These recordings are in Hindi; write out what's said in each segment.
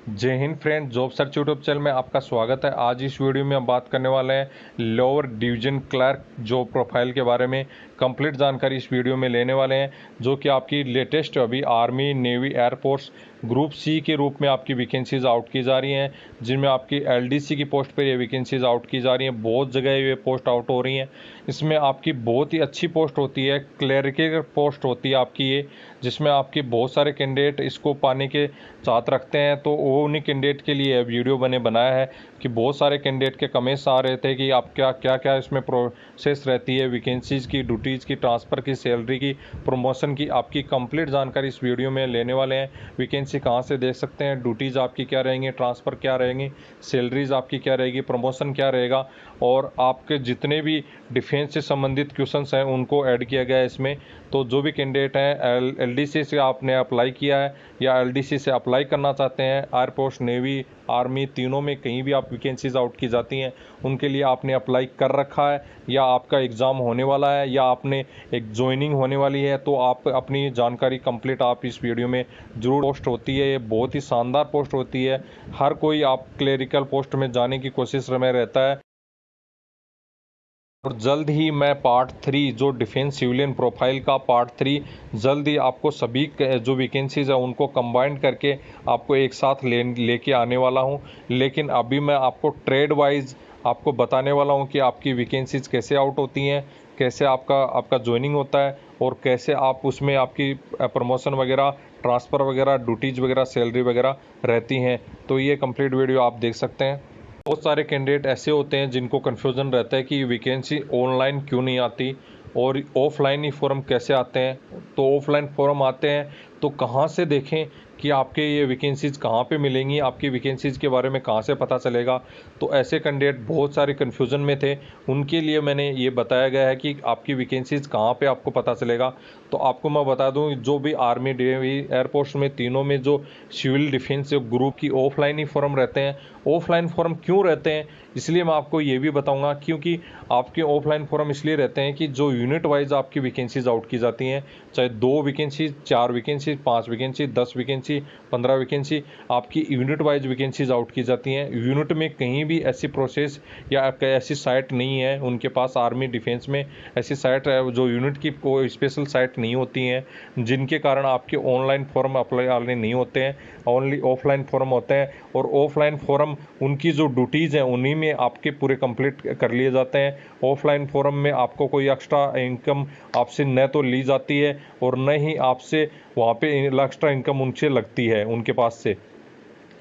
जय Hind friend, job search YouTube channel में आपका स्वागत है। आज इस वीडियो में हम बात करने वाले हैं lower division clerk job profile के बारे में। कंप्लीट जानकारी इस वीडियो में लेने वाले हैं, जो कि आपकी लेटेस्ट अभी army, navy, air force group C के रूप में आपकी वैकेंसीज आउट की जा रही हैं, जिनमें आपकी एलडीसी की पोस्ट पर ये वैकेंसीज आउट की जा रही हैं। बहुत जगह ये पोस्ट आउट हो रही हैं। इसमें आपकी बहुत ही अच्छी पोस्ट होती है, क्लरिकल पोस्ट होती है आपकी ये, जिसमें आपके बहुत सारे कैंडिडेट इसको पाने के चाहत रखते हैं। तो वो उन्हीं कैंडिडेट के लिए वीडियो बनाया है कि बहुत सारे कैंडिडेट के कमेंट्स आ रहे थे कि आप क्या क्या इसमें प्रोसेस रहती है, वैकेंसीज़ की, ड्यूटीज़ की, ट्रांसफ़र की, सैलरी की, प्रमोशन की। आपकी कंप्लीट जानकारी इस वीडियो में लेने वाले हैं। वैकेंसी कहाँ से देख सकते हैं, ड्यूटीज़ आपकी क्या रहेंगी, ट्रांसफ़र क्या रहेंगी, सैलरीज आपकी क्या रहेगी, प्रमोशन क्या रहेगा, और आपके जितने भी डिफेंस से संबंधित क्वेश्चंस हैं उनको ऐड किया गया है इसमें। तो जो भी कैंडिडेट हैं एलडीसी से आपने अप्लाई किया है या एलडीसी से अप्लाई करना चाहते हैं, एयरफोर्स, नेवी, आर्मी, तीनों में कहीं भी आप वैकेंसीज आउट की जाती हैं, उनके लिए आपने अप्लाई कर रखा है या आपका एग्ज़ाम होने वाला है या आपने एक ज्वाइनिंग होने वाली है, तो आप अपनी जानकारी कंप्लीट आप इस वीडियो में जरूर। पोस्ट होती है ये बहुत ही शानदार पोस्ट होती है। हर कोई आप क्लरिकल पोस्ट में जाने की कोशिश में रहता है। और जल्द ही मैं पार्ट 3 जो डिफेंस सिविलियन प्रोफाइल का पार्ट 3 जल्द ही आपको सभी जो वैकेंसीज़ है उनको कंबाइन करके आपको एक साथ लेके आने वाला हूं। लेकिन अभी मैं आपको ट्रेड वाइज आपको बताने वाला हूं कि आपकी वैकेंसीज़ कैसे आउट होती हैं, कैसे आपका ज्वाइनिंग होता है, और कैसे आप उसमें आपकी प्रमोशन वगैरह, ट्रांसफ़र वगैरह, ड्यूटीज़ वगैरह, सैलरी वगैरह रहती हैं। तो ये कंप्लीट वीडियो आप देख सकते हैं। बहुत सारे कैंडिडेट ऐसे होते हैं जिनको कन्फ्यूज़न रहता है कि वैकेंसी ऑनलाइन क्यों नहीं आती और ऑफलाइन ही फॉर्म कैसे आते हैं। तो ऑफलाइन फॉर्म आते हैं तो कहाँ से देखें कि आपके ये वैकेंसीज़ कहाँ पे मिलेंगी, आपकी वैकेंसीज़ के बारे में कहाँ से पता चलेगा। तो ऐसे कैंडिडेट बहुत सारे कन्फ्यूज़न में थे, उनके लिए मैंने ये बताया गया है कि आपकी वैकेंसीज़ कहाँ पे आपको पता चलेगा। तो आपको मैं बता दूं, जो भी आर्मी, नेवी, एयरफोर्स में तीनों में जो सिविल डिफेंस ग्रुप की ऑफलाइन ही फॉर्म रहते हैं। ऑफलाइन फॉर्म क्यों रहते हैं, इसलिए मैं आपको ये भी बताऊंगा, क्योंकि आपके ऑफलाइन फॉर्म इसलिए रहते हैं कि जो यूनिट वाइज आपकी वैकेंसीज आउट की जाती हैं, चाहे 2 vacancy, 4 vacancy, 5 vacancy, 10 vacancy, 15 vacancy, आपकी यूनिट वाइज वैकेंसीज आउट की जाती हैं। यूनिट में कहीं भी ऐसी प्रोसेस या ऐसी साइट नहीं है उनके पास, आर्मी डिफेंस में ऐसी साइट है जो यूनिट की कोई स्पेशल साइट नहीं होती हैं, जिनके कारण आपके ऑनलाइन फॉर्म अप्लाई नहीं होते हैं, ओनली ऑफलाइन फॉर्म होते हैं। और ऑफलाइन फॉर्म उनकी जो ड्यूटीज़ हैं उन्हीं में आपके पूरे कंप्लीट कर लिए जाते हैं। ऑफलाइन फॉर्म में आपको कोई एक्स्ट्रा इनकम आपसे न तो ली जाती है और न ही आपसे वहाँ पे एक्स्ट्रा इनकम उनसे लगती है उनके पास से।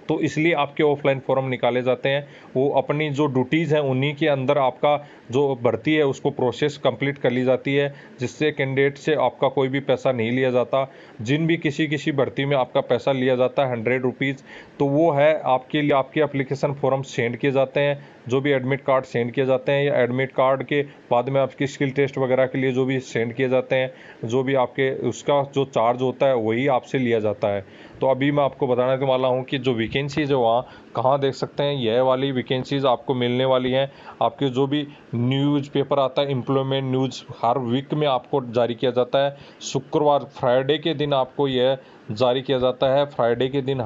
तो इसलिए आपके ऑफलाइन फॉर्म निकाले जाते हैं। वो अपनी जो ड्यूटीज़ हैं उन्हीं के अंदर आपका जो भर्ती है उसको प्रोसेस कंप्लीट कर ली जाती है, जिससे कैंडिडेट से आपका कोई भी पैसा नहीं लिया जाता। जिन भी किसी भर्ती में आपका पैसा लिया जाता है 100 रुपीज़, तो वो है आपके लिए, आपके एप्लीकेशन फॉर्म सेंड किए जाते हैं, जो भी एडमिट कार्ड सेंड किए जाते हैं, या एडमिट कार्ड के बाद में आपकी स्किल टेस्ट वगैरह के लिए जो भी सेंड किए जाते हैं, जो भी आपके उसका जो चार्ज होता है वही आपसे लिया जाता है। तो अभी मैं आपको बताने वाला हूँ कि जो वैकेंसीज है वहाँ कहाँ देख सकते हैं। यह वाली वैकेंसीज आपको मिलने वाली हैं। आपके जो भी न्यूज़पेपर आता है, एम्प्लॉयमेंट न्यूज़, हर वीक में आपको जारी किया जाता है। शुक्रवार, फ्राइडे के दिन आपको यह जारी किया जाता है। फ्राइडे के दिन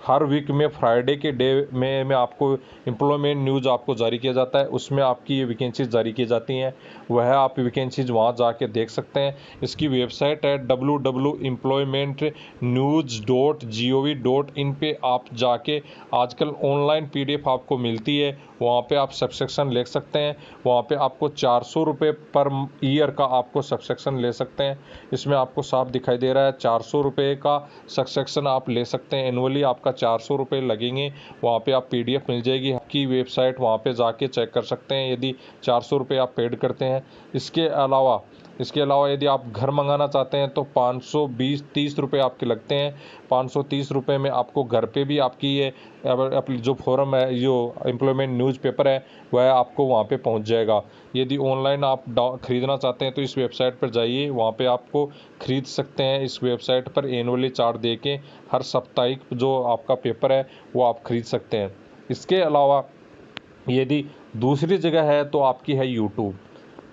हर वीक में फ्राइडे के डे में आपको एम्प्लॉयमेंट न्यूज़ आपको जारी किया जाता है। उसमें आपकी ये वैकेंसीज जारी की जाती हैं, वह आप वैकेंसीज वहाँ जाके देख सकते हैं। इसकी वेबसाइट है www.employmentnews.gov.in पे आप जाके आजकल ऑनलाइन पीडीएफ आपको मिलती है, वहाँ पे आप सब्सक्रिप्शन ले सकते हैं। वहाँ पे आपको 400 रुपये पर ईयर का आपको सब्सक्रिप्शन ले सकते हैं। इसमें आपको साफ दिखाई दे रहा है 400 रुपये का सब्सक्रिप्शन आप ले सकते हैं। एनुअली आपका 400 रुपये लगेंगे। वहाँ पे आप पीडीएफ मिल जाएगी आपकी वेबसाइट, वहाँ पे जाके चेक कर सकते हैं यदि 400 रुपये आप पेड करते हैं। इसके अलावा यदि आप घर मंगाना चाहते हैं तो 520-30 रुपये आपके लगते हैं। 530 रुपये में आपको घर पे भी आपकी ये अपनी जो फॉर्म है, जो एम्प्लॉयमेंट न्यूज़पेपर है, वह आपको वहाँ पे पहुँच जाएगा। यदि ऑनलाइन आप ख़रीदना चाहते हैं तो इस वेबसाइट पर जाइए, वहाँ पे आपको ख़रीद सकते हैं। इस वेबसाइट पर एनुअली चार्ज दे के हर साप्ताहिक जो आपका पेपर है वो आप ख़रीद सकते हैं। इसके अलावा यदि दूसरी जगह है तो आपकी है यूट्यूब।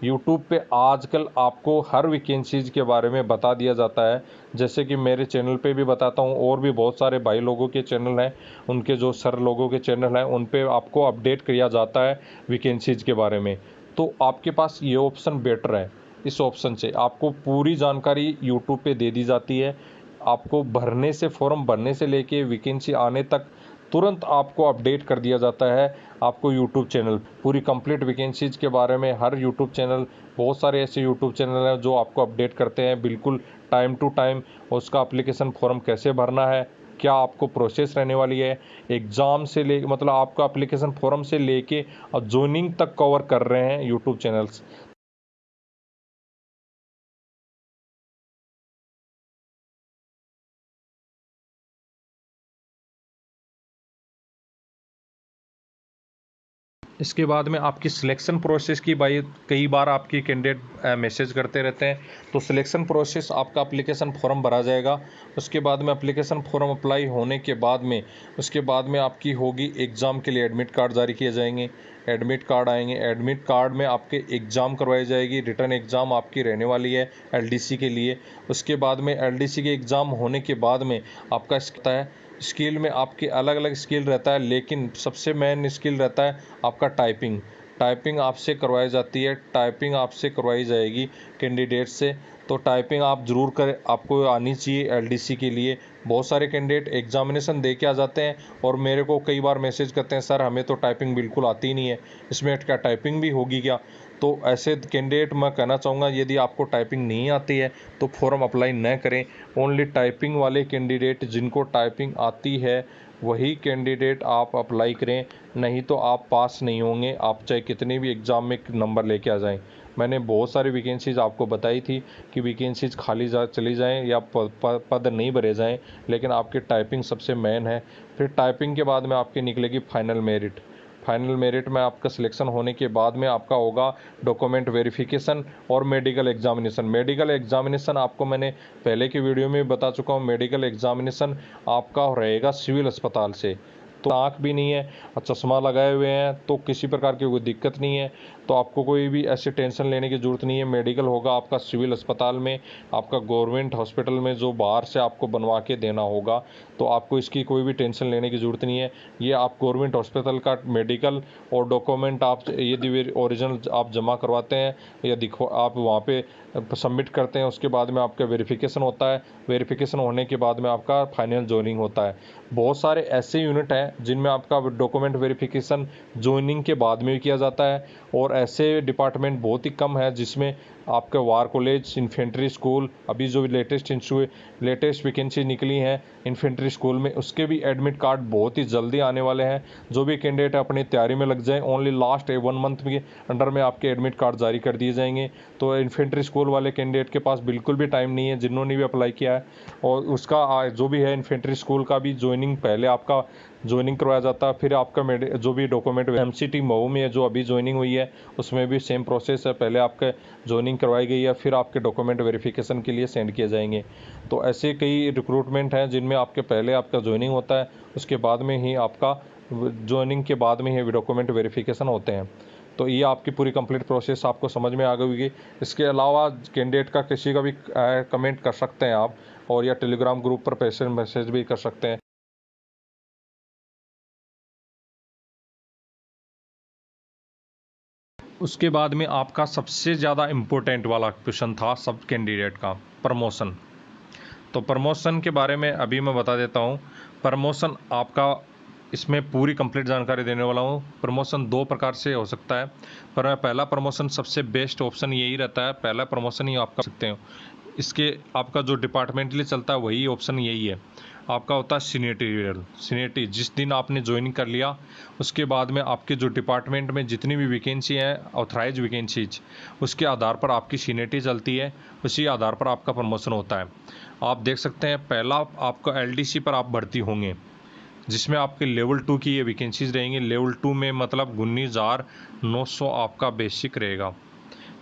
यूट्यूब पे आजकल आपको हर वैकेंसीज़ के बारे में बता दिया जाता है, जैसे कि मेरे चैनल पे भी बताता हूँ और भी बहुत सारे भाई लोगों के चैनल हैं, उनके जो सर लोगों के चैनल हैं उन पे आपको अपडेट किया जाता है वैकेंसीज़ के बारे में। तो आपके पास ये ऑप्शन बेटर है। इस ऑप्शन से आपको पूरी जानकारी यूट्यूब पे दे दी जाती है। आपको भरने से, फॉर्म भरने से लेके वैकेंसी आने तक तुरंत आपको अपडेट कर दिया जाता है। आपको यूट्यूब चैनल पूरी कंप्लीट वैकेंसीज़ के बारे में हर यूट्यूब चैनल, बहुत सारे ऐसे यूट्यूब चैनल हैं जो आपको अपडेट करते हैं बिल्कुल टाइम टू टाइम। उसका एप्लीकेशन फॉर्म कैसे भरना है, क्या आपको प्रोसेस रहने वाली है, एग्ज़ाम से ले मतलब आपका एप्लीकेशन फॉर्म से लेके जॉइनिंग तक कवर कर रहे हैं यूट्यूब चैनल्स। इसके बाद में आपकी सिलेक्शन प्रोसेस की भाई कई बार आपकी कैंडिडेट मैसेज करते रहते हैं। तो सिलेक्शन प्रोसेस, आपका एप्लीकेशन फॉर्म भरा जाएगा, उसके बाद में एप्लीकेशन फॉर्म अप्लाई होने के बाद में उसके बाद में आपकी होगी एग्ज़ाम के लिए एडमिट कार्ड जारी किए जाएंगे। एडमिट कार्ड आएंगे, एडमिट कार्ड में आपके एग्ज़ाम करवाई जाएगी, रिटर्न एग्ज़ाम आपकी रहने वाली है एलडीसी के लिए। उसके बाद में एलडीसी के एग्ज़ाम होने के बाद में आपका इसका है स्किल में आपके अलग अलग स्किल रहता है, लेकिन सबसे मेन स्किल रहता है आपका टाइपिंग। टाइपिंग आपसे करवाई जाती है, टाइपिंग आपसे करवाई जाएगी कैंडिडेट से। तो टाइपिंग आप ज़रूर करें, आपको आनी चाहिए एलडीसी के लिए। बहुत सारे कैंडिडेट एग्जामिनेशन दे के आ जाते हैं और मेरे को कई बार मैसेज करते हैं, सर हमें तो टाइपिंग बिल्कुल आती ही नहीं है, इसमें क्या टाइपिंग भी होगी क्या? तो ऐसे कैंडिडेट मैं कहना चाहूँगा, यदि आपको टाइपिंग नहीं आती है तो फॉर्म अप्लाई न करें। ओनली टाइपिंग वाले कैंडिडेट, जिनको टाइपिंग आती है वही कैंडिडेट आप अप्लाई करें, नहीं तो आप पास नहीं होंगे, आप चाहे कितने भी एग्ज़ाम में नंबर लेके आ जाएं। मैंने बहुत सारी वैकेंसीज़ आपको बताई थी कि वैकेंसीज़ खाली चली जाएं या पद नहीं भरे जाएं, लेकिन आपकी टाइपिंग सबसे मेन है। फिर टाइपिंग के बाद में आपकी निकलेगी फाइनल मेरिट। फाइनल मेरिट में आपका सिलेक्शन होने के बाद में आपका होगा डॉक्यूमेंट वेरिफिकेशन और मेडिकल एग्जामिनेशन। मेडिकल एग्जामिनेशन आपको मैंने पहले की वीडियो में बता चुका हूँ। मेडिकल एग्जामिनेशन आपका रहेगा सिविल अस्पताल से। तो आँख भी नहीं है और चश्मा लगाए हुए हैं तो किसी प्रकार की कोई दिक्कत नहीं है, तो आपको कोई भी ऐसी टेंशन लेने की ज़रूरत नहीं है। मेडिकल होगा आपका सिविल अस्पताल में, आपका गवर्नमेंट हॉस्पिटल में, जो बाहर से आपको बनवा के देना होगा। तो आपको इसकी कोई भी टेंशन लेने की ज़रूरत नहीं है। ये आप गवर्नमेंट हॉस्पिटल का मेडिकल और डॉक्यूमेंट आप यदि ओरिजिनल आप जमा करवाते हैं या दिखो आप वहाँ पे सबमिट करते हैं, उसके बाद में आपका वेरिफिकेशन होता है। वेरिफिकेशन होने के बाद में आपका फाइनल जॉइनिंग होता है। बहुत सारे ऐसे यूनिट हैं जिनमें आपका डॉक्यूमेंट वेरिफिकेशन जॉइनिंग के बाद में भी किया जाता है, और ऐसे डिपार्टमेंट बहुत ही कम है जिसमें आपके वार कॉलेज, इन्फेंट्री स्कूल, अभी जो लेटेस्ट वैकेंसी निकली हैं इन्फेंट्री स्कूल में, उसके भी एडमिट कार्ड बहुत ही जल्दी आने वाले हैं। जो भी कैंडिडेट अपनी तैयारी में लग जाएं, ओनली लास्ट 1 मंथ के अंडर में आपके एडमिट कार्ड जारी कर दिए जाएंगे। तो इन्फेंट्री स्कूल वाले कैंडिडेट के पास बिल्कुल भी टाइम नहीं है, जिन्होंने भी अप्लाई किया है। और उसका जो भी है इन्फेंट्री स्कूल का भी ज्वाइनिंग पहले आपका ज्वाइनिंग करवाया जाता है, फिर आपका जो भी डॉक्यूमेंट एमसीटी मऊ में जो अभी ज्वाइनिंग हुई है उसमें भी सेम प्रोसेस है, पहले आपके ज्वाइनिंग करवाई गई है, फिर आपके डॉक्यूमेंट वेरिफिकेशन के लिए सेंड किए जाएंगे। तो ऐसे कई रिक्रूटमेंट हैं जिनमें आपके पहले आपका ज्वाइनिंग होता है, उसके बाद में ही आपका ज्वाइनिंग के बाद में ही डॉक्यूमेंट वेरिफिकेशन होते हैं। तो ये आपकी पूरी कंप्लीट प्रोसेस आपको समझ में आ गई होगी। इसके अलावा कैंडिडेट का किसी का भी कमेंट कर सकते हैं आप, और या टेलीग्राम ग्रुप पर पैसे मैसेज भी कर सकते हैं। उसके बाद में आपका सबसे ज़्यादा इम्पोर्टेंट वाला क्वेश्चन था सब कैंडिडेट का, प्रमोशन। तो प्रमोशन के बारे में अभी मैं बता देता हूँ। प्रमोशन आपका इसमें पूरी कंप्लीट जानकारी देने वाला हूँ। प्रमोशन 2 प्रकार से हो सकता है, पर पहला प्रमोशन सबसे बेस्ट ऑप्शन यही रहता है, पहला प्रमोशन ही आप कर सकते हो। इसके आपका जो डिपार्टमेंटली चलता है वही ऑप्शन यही है। आपका होता है सीनियरिटी। जिस दिन आपने ज्वाइनिंग कर लिया उसके बाद में आपके जो डिपार्टमेंट में जितनी भी वैकेंसी हैं ऑथराइज वैकेंसीज, उसके आधार पर आपकी सीनियरिटी चलती है, उसी आधार पर आपका प्रमोशन होता है। आप देख सकते हैं पहला आपका एलडीसी पर आप भर्ती होंगे, जिसमें आपके लेवल 2 की ये वैकेंसीज रहेंगी। लेवल 2 में मतलब 19,900 आपका बेसिक रहेगा।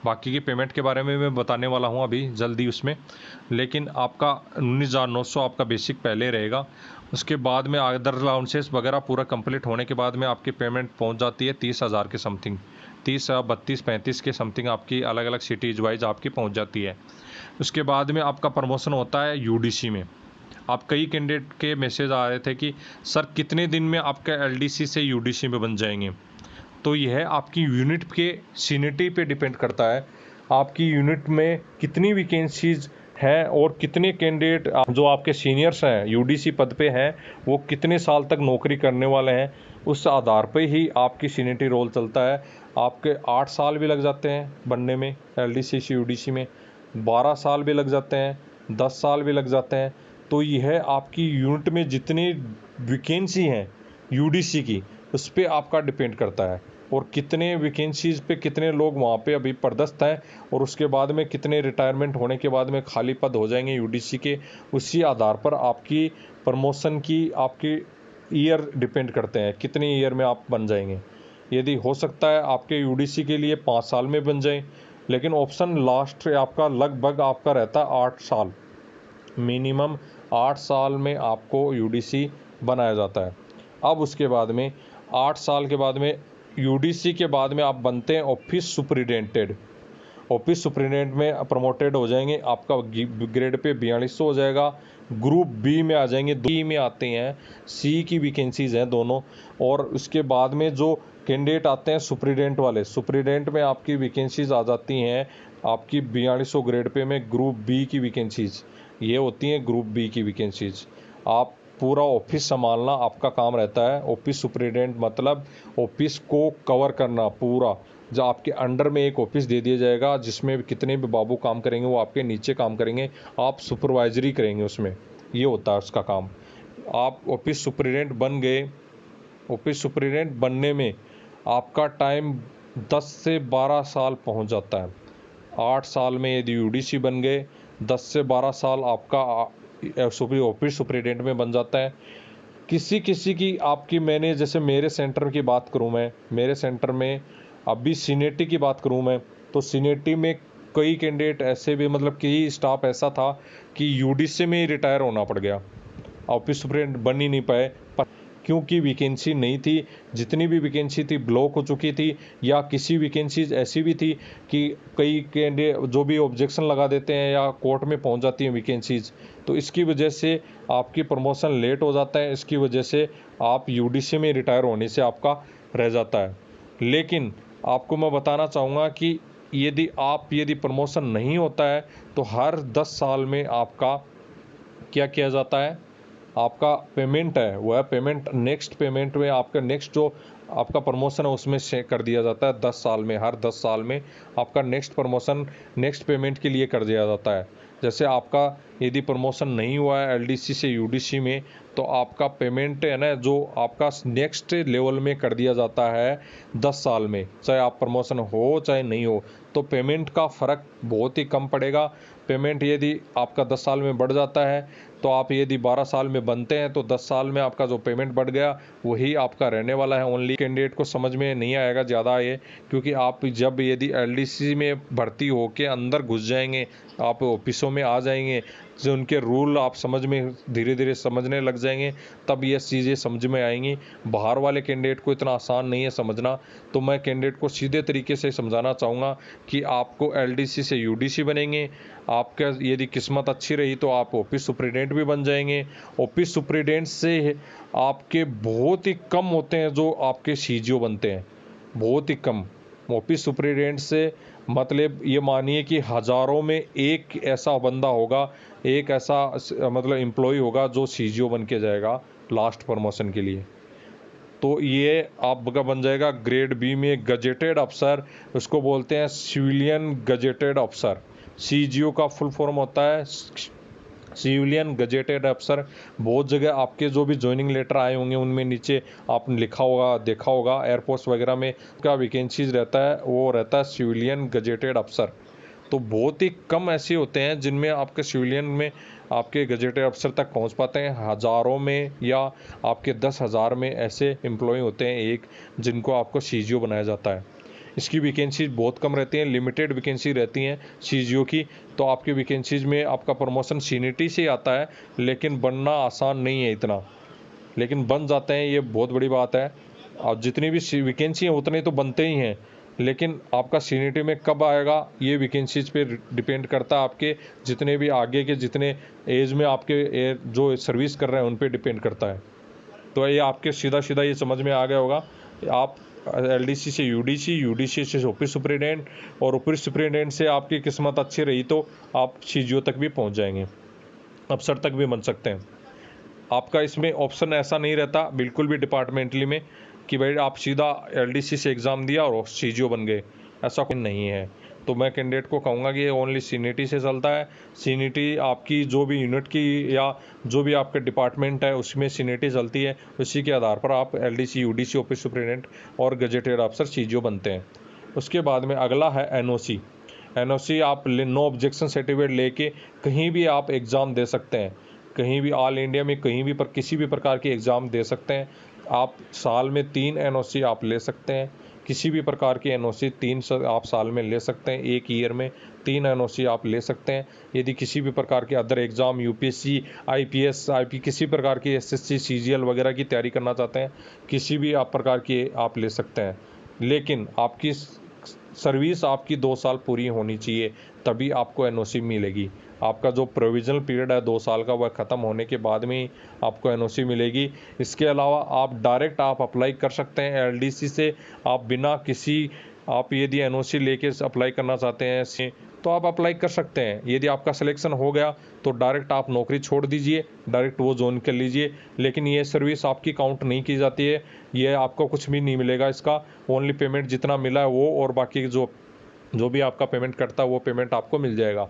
बाकी की पेमेंट के बारे में मैं बताने वाला हूँ अभी जल्दी उसमें, लेकिन आपका 19,900 आपका बेसिक पहले रहेगा। उसके बाद में अदर अलाउंसेस वगैरह पूरा कंप्लीट होने के बाद में आपकी पेमेंट पहुँच जाती है 30,000 के समथिंग। 30 32 35 के समथिंग आपकी अलग अलग सिटीज़ वाइज आपकी पहुंच जाती है। उसके बाद में आपका प्रमोशन होता है यूडीसी में। आप कई कैंडिडेट के मैसेज आ रहे थे कि सर कितने दिन में आपका एलडीसी से यूडीसी में बन जाएंगे। तो यह आपकी यूनिट के सीनियरिटी पे डिपेंड करता है, आपकी यूनिट में कितनी वैकेंसीज हैं और कितने कैंडिडेट जो आपके सीनियर्स हैं यूडीसी पद पे हैं वो कितने साल तक नौकरी करने वाले हैं, उस आधार पे ही आपकी सीनियरिटी रोल चलता है। आपके 8 साल भी लग जाते हैं बनने में एलडीसी से यूडीसी में, 12 साल भी लग जाते हैं, 10 साल भी लग जाते हैं। तो यह आपकी यूनिट में जितनी वैकेंसी हैं यूडीसी की उस पर आपका डिपेंड करता है, और कितने वैकेंसीज पे कितने लोग वहाँ पे अभी पदस्थ हैं और उसके बाद में कितने रिटायरमेंट होने के बाद में खाली पद हो जाएंगे यूडीसी के, उसी आधार पर आपकी प्रमोशन की आपकी ईयर डिपेंड करते हैं, कितने ईयर में आप बन जाएंगे। यदि हो सकता है आपके यूडीसी के लिए 5 साल में बन जाए, लेकिन ऑप्शन लास्ट आपका लगभग आपका रहता है 8 साल, मिनिमम 8 साल में आपको यूडीसी बनाया जाता है। अब उसके बाद में 8 साल के बाद में यूडीसी के बाद में आप बनते हैं ऑफिस सुपरिटेंडेंट। ऑफिस सुपरिटेंडेंट में प्रमोटेड हो जाएंगे, आपका ग्रेड पे 4200 हो जाएगा, ग्रुप बी में आ जाएंगे, बी में आते हैं, सी की वैकेंसीज हैं दोनों। और उसके बाद में जो कैंडिडेट आते हैं सुपरिटेंडेंट वाले, सुपरिटेंडेंट में आपकी वैकेंसीज आ जाती हैं आपकी 4200 ग्रेड पे में, ग्रुप बी की वैकेंसीज ये होती हैं, ग्रुप बी की वैकेंसीज। आप पूरा ऑफिस संभालना आपका काम रहता है। ऑफिस सुपरिटेंडेंट मतलब ऑफिस को कवर करना पूरा, जो आपके अंडर में एक ऑफिस दे दिया जाएगा जिसमें कितने भी बाबू काम करेंगे वो आपके नीचे काम करेंगे, आप सुपरवाइजरी करेंगे उसमें, ये होता है उसका काम। आप ऑफिस सुपरिटेंडेंट बन गए, ऑफिस सुपरिटेंडेंट बनने में आपका टाइम 10 से 12 साल पहुंच जाता है। 8 साल में यदि यूडीसी बन गए, 10 से 12 साल आपका ऑफिस सुपरिटेंडेंट में बन जाता है। किसी किसी की आपकी, मैंने जैसे मेरे सेंटर की बात करूं, मैं मेरे सेंटर में अभी सीनियरिटी की बात करूं मैं, तो सीनियरिटी में कई कैंडिडेट ऐसे भी, मतलब कई स्टाफ ऐसा था कि यूडीसी में ही रिटायर होना पड़ गया, ऑफिस सुपरिटेंडेंट बन ही नहीं पाए क्योंकि वैकेंसी नहीं थी। जितनी भी वैकेंसी थी ब्लॉक हो चुकी थी, या किसी वैकेंसीज ऐसी भी थी कि कई कैंडिडेट जो भी ऑब्जेक्शन लगा देते हैं या कोर्ट में पहुंच जाती हैं वैकेंसीज, तो इसकी वजह से आपकी प्रमोशन लेट हो जाता है, इसकी वजह से आप यूडीसी में रिटायर होने से आपका रह जाता है। लेकिन आपको मैं बताना चाहूँगा कि यदि प्रमोशन नहीं होता है तो हर 10 साल में आपका क्या किया जाता है, आपका पेमेंट है वह पेमेंट नेक्स्ट पेमेंट में आपका नेक्स्ट जो आपका प्रमोशन है उसमें से कर दिया जाता है। 10 साल में, हर 10 साल में आपका नेक्स्ट प्रमोशन नेक्स्ट पेमेंट के लिए कर दिया जाता है। जैसे आपका यदि प्रमोशन नहीं हुआ है एलडीसी से यूडीसी में, तो आपका पेमेंट है ना जो आपका नेक्स्ट लेवल में कर दिया जाता है 10 साल में, चाहे आप प्रमोशन हो चाहे नहीं हो, तो पेमेंट का फ़र्क बहुत ही कम पड़ेगा। पेमेंट यदि आपका 10 साल में बढ़ जाता है, तो आप यदि 12 साल में बनते हैं तो 10 साल में आपका जो पेमेंट बढ़ गया वही आपका रहने वाला है। ओनली कैंडिडेट को समझ में नहीं आएगा ज़्यादा ये, क्योंकि आप जब यदि एलडीसी में भर्ती होके अंदर घुस जाएंगे, आप ऑफिसों में आ जाएंगे, जो उनके रूल आप समझ में धीरे धीरे समझने लग जाएंगे, तब ये चीज़ें समझ में आएंगी। बाहर वाले कैंडिडेट को इतना आसान नहीं है समझना, तो मैं कैंडिडेट को सीधे तरीके से समझाना चाहूँगा कि आपको एलडीसी से यूडीसी बनेंगे, आपका यदि किस्मत अच्छी रही तो आप ऑफिस सुपरिटेंडेंट भी बन जाएंगे। ऑफिस सुपरिटेंडेंट से आपके बहुत ही कम होते हैं जो आपके सीजीओ बनते हैं, बहुत ही कम। ऑफिस सुपरिटेंडेंट से मतलब ये मानिए कि हज़ारों में एक ऐसा बंदा होगा, एक ऐसा मतलब एम्प्लॉय होगा जो सीजीओ बन के जाएगा लास्ट प्रमोशन के लिए। तो ये आपका बन जाएगा ग्रेड बी में गजेटेड अफसर, उसको बोलते हैं सिविलियन गजेटेड अफसर। सीजीओ का फुल फॉर्म होता है सिविलियन गजेटेड अफसर। बहुत जगह आपके जो भी ज्वाइनिंग लेटर आए होंगे उनमें नीचे आपने लिखा होगा, देखा होगा, एयरपोर्ट्स वगैरह में क्या वैकेंसीज रहता है, वो रहता है सिविलियन गजेटेड अफसर। तो बहुत ही कम ऐसे होते हैं जिनमें आपके सिविलियन में आपके गजेटेड अफसर तक पहुंच पाते हैं। हज़ारों में या आपके 10,000 में ऐसे एम्प्लॉय होते हैं एक, जिनको आपको सीजीओ बनाया जाता है। इसकी वैकेंसीज बहुत कम रहती हैं, लिमिटेड वैकेंसी रहती हैं सीजीओ की। तो आपकी वैकेंसीज में आपका प्रमोशन सीनियरिटी से आता है, लेकिन बनना आसान नहीं है इतना, लेकिन बन जाते हैं, ये बहुत बड़ी बात है। और जितनी भी वैकेंसी हैं उतने तो बनते ही हैं, लेकिन आपका सीनिटी में कब आएगा ये वैकेंसीज पे डिपेंड करता है, आपके जितने भी आगे के जितने एज में आपके जो सर्विस कर रहे हैं उन पे डिपेंड करता है। तो ये आपके सीधा सीधा ये समझ में आ गया होगा। आप एलडीसी से यूडीसी, यूडीसी से ओपी सुपरिटेंडेंट, और ओपी सुपरिटेंडेंट से आपकी किस्मत अच्छी रही तो आप सीजीओ तक भी पहुंच जाएंगे, अफसर तक भी बन सकते हैं। आपका इसमें ऑप्शन ऐसा नहीं रहता बिल्कुल भी डिपार्टमेंटली में कि भाई आप सीधा एलडीसी से एग्ज़ाम दिया और सीजीओ बन गए, ऐसा कोई नहीं है। तो मैं कैंडिडेट को कहूँगा कि ये ओनली सीनिटी से चलता है। सीनिटी आपकी जो भी यूनिट की या जो भी आपका डिपार्टमेंट है उसमें सीनिटी चलती है, उसी के आधार पर आप एलडीसी, यूडीसी, ऑफिस सुपरिटेंडेंट और गजेटेड अफसर सीजीओ बनते हैं। उसके बाद में अगला है एनओसी। एनओसी आप नो ऑब्जेक्शन सर्टिफिकेट लेके कहीं भी आप एग्ज़ाम दे सकते हैं, कहीं भी ऑल इंडिया में कहीं भी पर किसी भी प्रकार की एग्ज़ाम दे सकते हैं। आप साल में 3 एनओसी आप ले सकते हैं, किसी भी प्रकार की एनओसी 3 आप साल में ले सकते हैं, एक ईयर में 3 एनओसी आप ले सकते हैं। यदि किसी भी प्रकार के other exam UPSC, IPS, IP किसी प्रकार की एसएससी, सीजीएल वगैरह की तैयारी करना चाहते हैं, किसी भी आप प्रकार की आप ले सकते हैं। लेकिन आपकी सर्विस आपकी 2 साल पूरी होनी चाहिए, तभी आपको एनओसी मिलेगी। आपका जो प्रोविजनल पीरियड है 2 साल का, वह ख़त्म होने के बाद में ही आपको एनओसी मिलेगी। इसके अलावा आप डायरेक्ट आप अप्लाई कर सकते हैं एलडीसी से, आप बिना किसी, आप यदि एनओसी लेके अप्लाई करना चाहते हैं तो आप अप्लाई कर सकते हैं। यदि आपका सिलेक्शन हो गया तो डायरेक्ट आप नौकरी छोड़ दीजिए, डायरेक्ट वो ज्वाइन कर लीजिए। लेकिन ये सर्विस आपकी काउंट नहीं की जाती है, ये आपको कुछ भी नहीं मिलेगा इसका। ओनली पेमेंट जितना मिला है वो, और बाकी जो जो भी आपका पेमेंट करता है वो पेमेंट आपको मिल जाएगा।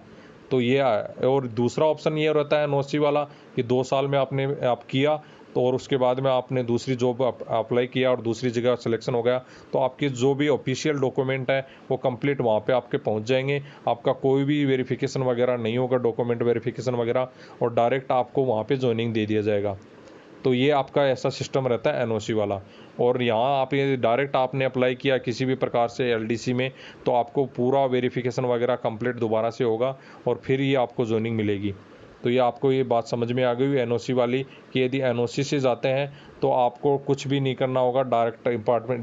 तो ये और दूसरा ऑप्शन ये रहता है एनओसी वाला कि 2 साल में आपने आप किया तो, और उसके बाद में आपने दूसरी जॉब अप्लाई किया और दूसरी जगह सिलेक्शन हो गया, तो आपके जो भी ऑफिशियल डॉक्यूमेंट है वो कंप्लीट वहाँ पे आपके पहुँच जाएंगे। आपका कोई भी वेरिफिकेशन वगैरह नहीं होगा, डॉक्यूमेंट वेरिफिकेशन वगैरह, और डायरेक्ट आपको वहाँ पे ज्वाइनिंग दे दिया जाएगा। तो ये आपका ऐसा सिस्टम रहता है एनओसी वाला। और यहाँ आप ये डायरेक्ट आपने अप्लाई किया किसी भी प्रकार से एलडीसी में, तो आपको पूरा वेरिफिकेशन वगैरह कंप्लीट दोबारा से होगा और फिर ये आपको जोनिंग मिलेगी। तो ये आपको ये बात समझ में आ गई एनओसी वाली, कि यदि एनओसी से जाते हैं तो आपको कुछ भी नहीं करना होगा, डायरेक्ट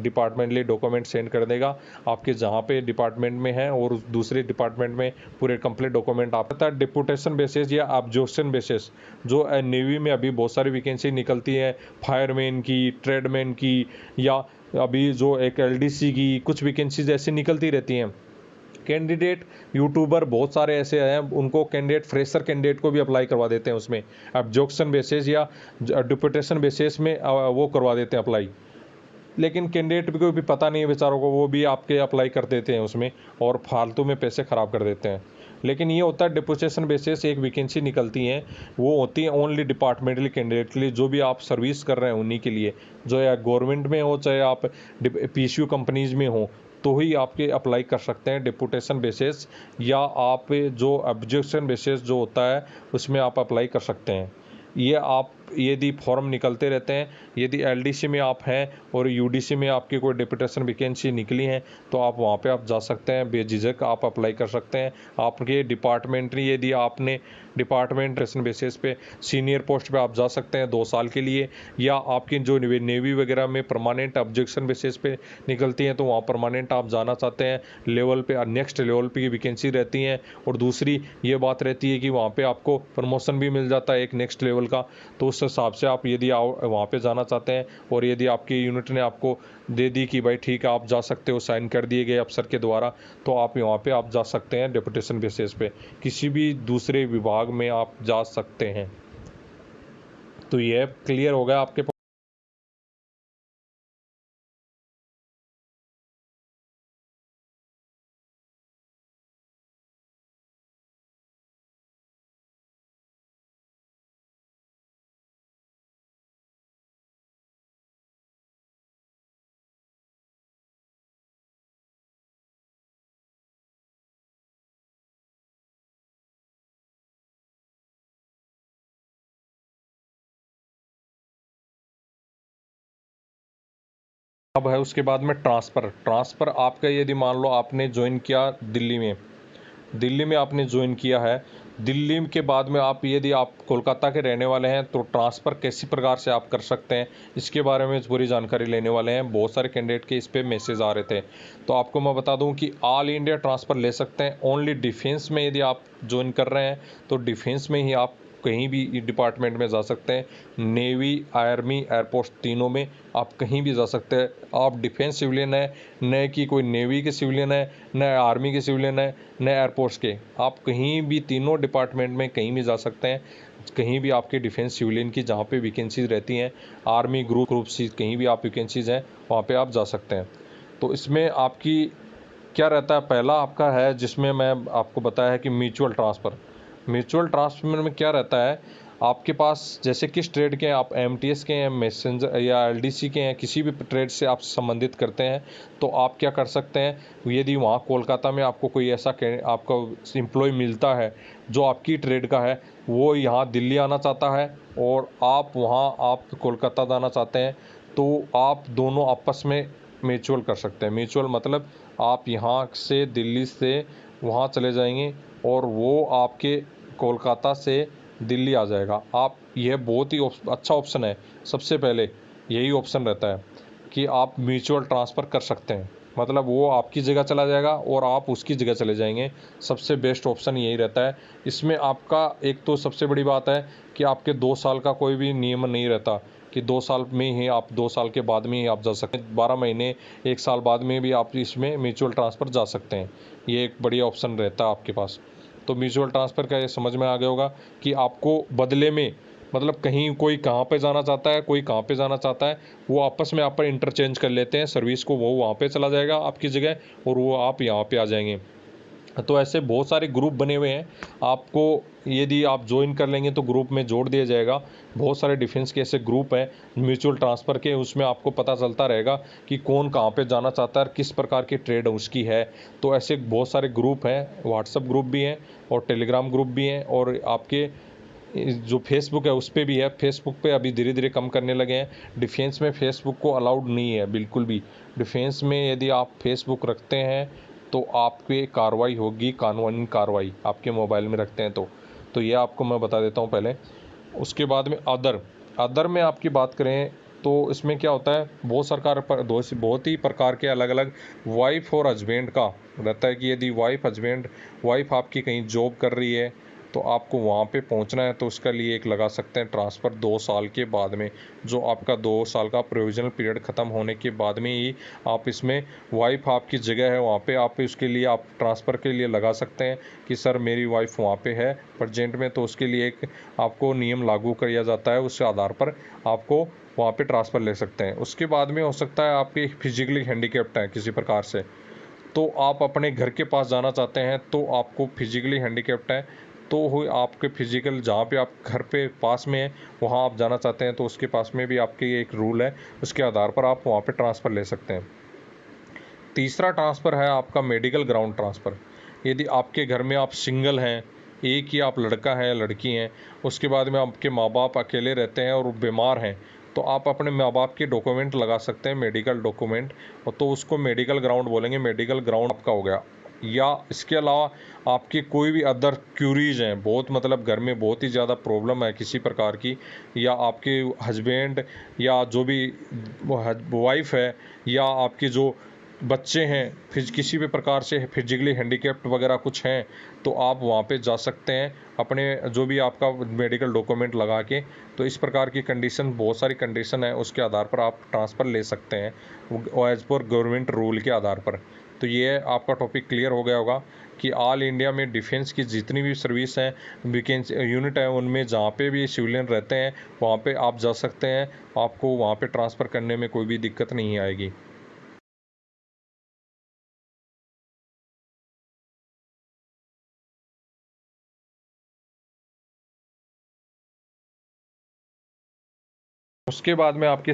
डिपार्टमेंटली डॉक्यूमेंट सेंड कर देगा आपके जहाँ पे डिपार्टमेंट में है, और दूसरे डिपार्टमेंट में पूरे कंप्लीट डॉक्यूमेंट आपका। डिप्यूटेशन बेसिस या ऑब्जेक्शन बेसिस, जो नेवी में अभी बहुत सारी वैकेंसी निकलती है, फायरमैन की, ट्रेडमैन की, या अभी जो एक एलडीसी की कुछ वैकेंसीज ऐसी निकलती रहती हैं। कैंडिडेट यूट्यूबर बहुत सारे ऐसे हैं, उनको कैंडिडेट फ्रेशर कैंडिडेट को भी अप्लाई करवा देते हैं उसमें, ऑब्जेक्शन बेसिस या डिप्यूटेशन बेसिस में वो करवा देते हैं अप्लाई। लेकिन कैंडिडेट को भी पता नहीं है बेचारों को, वो भी आपके अप्लाई कर देते हैं उसमें और फालतू में पैसे ख़राब कर देते हैं। लेकिन ये होता है डिपोजिशन बेसिस, एक वैकेंसी निकलती हैं, वो होती है ओनली डिपार्टमेंटली कैंडिडेट के लिए, जो भी आप सर्विस कर रहे हैं उन्हीं के लिए, जो या गवर्नमेंट में हो चाहे आप पीएसयू कंपनीज में हो, तो ही आपके अप्लाई कर सकते हैं डिपोटेशन बेसिस, या आप जो ऑब्जेक्शन बेसिस जो होता है उसमें आप अप्लाई कर सकते हैं। ये आप यदि फॉर्म निकलते रहते हैं, यदि एलडीसी में आप हैं और यूडीसी में आपकी कोई डिप्यूटेशन वैकेंसी निकली है तो आप वहाँ पे आप जा सकते हैं, बेझिझक आप अप्लाई कर सकते हैं। आपके डिपार्टमेंट, यदि आपने डिपार्टमेंट बेसिस पे सीनियर पोस्ट पे आप जा सकते हैं 2 साल के लिए, या आपकी जो नेवी वगैरह में परमानेंट ऑब्जेक्शन बेसिस पे निकलती हैं तो वहाँ परमानेंट आप जाना चाहते हैं, लेवल पे नेक्स्ट लेवल पे वैकेंसी रहती हैं। और दूसरी ये बात रहती है कि वहाँ पे आपको प्रमोशन भी मिल जाता है एक नेक्स्ट लेवल का। तो उस हिसाब से आप यदि वहाँ पे जाना चाहते हैं और यदि आपकी यूनिट ने आपको दे दी कि भाई ठीक है आप जा सकते हो, साइन कर दिए गए अफसर के द्वारा, तो आप वहाँ पे आप जा सकते हैं डिप्यूटेशन बेसिस पे, किसी भी दूसरे विभाग में आप जा सकते हैं। तो ये क्लियर हो गया आपके। अब है उसके बाद में ट्रांसफ़र आपका, यदि मान लो आपने ज्वाइन किया दिल्ली में आपने ज्वाइन किया है, दिल्ली के बाद में आप यदि आप कोलकाता के रहने वाले हैं तो ट्रांसफ़र कैसी प्रकार से आप कर सकते हैं, इसके बारे में पूरी जानकारी लेने वाले हैं। बहुत सारे कैंडिडेट के इस पे मैसेज आ रहे थे, तो आपको मैं बता दूं कि ऑल इंडिया ट्रांसफ़र ले सकते हैं। ओनली डिफेंस में यदि आप ज्वाइन कर रहे हैं तो डिफेंस में ही आप कहीं भी डिपार्टमेंट में जा सकते हैं। नेवी, आर्मी, एयरफोर्स तीनों में आप कहीं भी जा सकते हैं। आप डिफेंस सिविलियन है, न कि कोई नेवी के सिविलियन है, न आर्मी के सिविलियन है, न एयरफोर्स के, आप कहीं भी तीनों डिपार्टमेंट में कहीं भी जा सकते हैं। कहीं भी आपके डिफेंस सिविलियन की जहाँ पे वैकेंसीज रहती हैं, आर्मी ग्रुप सी कहीं भी आप वैकेंसीज हैं वहाँ पे आप जा सकते हैं। तो इसमें आपकी क्या रहता है, पहला आपका है जिसमें मैं आपको बताया है कि म्यूचुअल ट्रांसफ़र। म्यूचुअल ट्रांसफ़र में क्या रहता है, आपके पास जैसे किस ट्रेड के हैं, आप एमटीएस के हैं, मैसेंजर या एलडीसी के हैं, किसी भी ट्रेड से आप संबंधित करते हैं, तो आप क्या कर सकते हैं, यदि वहाँ कोलकाता में आपको कोई ऐसा आपका एम्प्लॉय मिलता है जो आपकी ट्रेड का है, वो यहाँ दिल्ली आना चाहता है और आप वहाँ आप कोलकाता जाना चाहते हैं, तो आप दोनों आपस में म्यूचुअल कर सकते हैं। म्यूचुअल मतलब आप यहाँ से दिल्ली से वहाँ चले जाएंगे और वो आपके कोलकाता से दिल्ली आ जाएगा। आप यह बहुत ही अच्छा ऑप्शन है। सबसे पहले यही ऑप्शन रहता है कि आप म्यूचुअल ट्रांसफ़र कर सकते हैं, मतलब वो आपकी जगह चला जाएगा और आप उसकी जगह चले जाएंगे। सबसे बेस्ट ऑप्शन यही रहता है। इसमें आपका एक तो सबसे बड़ी बात है कि आपके 2 साल का कोई भी नियम नहीं रहता कि 2 साल में ही आप 2 साल के बाद में ही आप जा सकते हैं। 12 महीने 1 साल बाद में भी आप इसमें म्यूचुअल ट्रांसफ़र जा सकते हैं। ये एक बढ़िया ऑप्शन रहता है आपके पास। तो म्यूचुअल ट्रांसफ़र का ये समझ में आ गया होगा कि आपको बदले में, मतलब कहीं कोई कहाँ पे जाना चाहता है, कोई कहाँ पे जाना चाहता है, वो आपस में आप पर इंटरचेंज कर लेते हैं सर्विस को। वो वहाँ पे चला जाएगा आपकी जगह और वो आप यहाँ पे आ जाएंगे। तो ऐसे बहुत सारे ग्रुप बने हुए हैं, आपको यदि आप ज्वाइन कर लेंगे तो ग्रुप में जोड़ दिया जाएगा। बहुत सारे डिफेंस के ऐसे ग्रुप हैं म्यूचुअल ट्रांसफ़र के, उसमें आपको पता चलता रहेगा कि कौन कहाँ पे जाना चाहता है और किस प्रकार की ट्रेड उसकी है। तो ऐसे बहुत सारे ग्रुप हैं, व्हाट्सएप ग्रुप भी हैं और टेलीग्राम ग्रुप भी हैं और आपके जो फेसबुक है उस पर भी है। फेसबुक पे अभी धीरे धीरे कम करने लगे हैं। डिफेंस में फेसबुक को अलाउड नहीं है बिल्कुल भी। डिफेंस में यदि आप फेसबुक रखते हैं तो आप पे कार्रवाई होगी, कानूनी कार्रवाई, आपके मोबाइल में रखते हैं तो ये आपको मैं बता देता हूँ पहले। उसके बाद में अदर में आपकी बात करें तो इसमें क्या होता है, बहुत ही प्रकार के अलग अलग वाइफ और हस्बैंड का रहता है कि यदि वाइफ आपकी कहीं जॉब कर रही है तो आपको वहाँ पे पहुँचना है, तो उसके लिए एक लगा सकते हैं ट्रांसफ़र 2 साल के बाद में। जो आपका 2 साल का प्रोविजनल पीरियड ख़त्म होने के बाद में ही आप इसमें, वाइफ आपकी जगह है वहाँ पे, आप उसके लिए आप ट्रांसफ़र के लिए लगा सकते हैं कि सर मेरी वाइफ वहाँ पे है प्रजेंट में, तो उसके लिए एक आपको नियम लागू किया जाता है। उस आधार पर आपको वहाँ पे ट्रांसफ़र ले सकते हैं। उसके बाद में हो सकता है आपकी फिजिकली हैंडीकैप्ड है किसी प्रकार से, तो आप अपने घर के पास जाना चाहते हैं, तो आपको फिजिकली हैंडीकैप्ड है तो हो आपके फिजिकल जहाँ पे आप घर पे पास में है वहाँ आप जाना चाहते हैं, तो उसके पास में भी आपके एक रूल है, उसके आधार पर आप वहाँ पे ट्रांसफ़र ले सकते हैं। तीसरा ट्रांसफ़र है आपका मेडिकल ग्राउंड ट्रांसफ़र। यदि आपके घर में आप सिंगल हैं, एक ही आप लड़का है लड़की हैं, उसके बाद में आपके माँ बाप अकेले रहते हैं और बीमार हैं, तो आप अपने माँ बाप के डॉक्यूमेंट लगा सकते हैं, मेडिकल डॉक्यूमेंट, और तो उसको मेडिकल ग्राउंड बोलेंगे। मेडिकल ग्राउंड आपका हो गया। या इसके अलावा आपकी कोई भी अदर क्यूरीज हैं, बहुत मतलब घर में बहुत ही ज़्यादा प्रॉब्लम है किसी प्रकार की, या आपके हस्बैंड या जो भी वाइफ है या आपके जो बच्चे हैं फिर किसी भी प्रकार से फिजिकली हैंडीकैप्ड वगैरह कुछ हैं, तो आप वहाँ पे जा सकते हैं अपने जो भी आपका मेडिकल डॉक्यूमेंट लगा के। तो इस प्रकार की कंडीशन, बहुत सारी कंडीशन है, उसके आधार पर आप ट्रांसफ़र ले सकते हैं एज़ पर गवर्नमेंट रूल के आधार पर। तो ये आपका टॉपिक क्लियर हो गया होगा कि ऑल इंडिया में डिफेंस की जितनी भी सर्विस हैं, वैकेंसी यूनिट है, उनमें जहाँ पे भी सिविलियन रहते हैं वहाँ पे आप जा सकते हैं। आपको वहाँ पे ट्रांसफ़र करने में कोई भी दिक्कत नहीं आएगी। उसके बाद में आपकी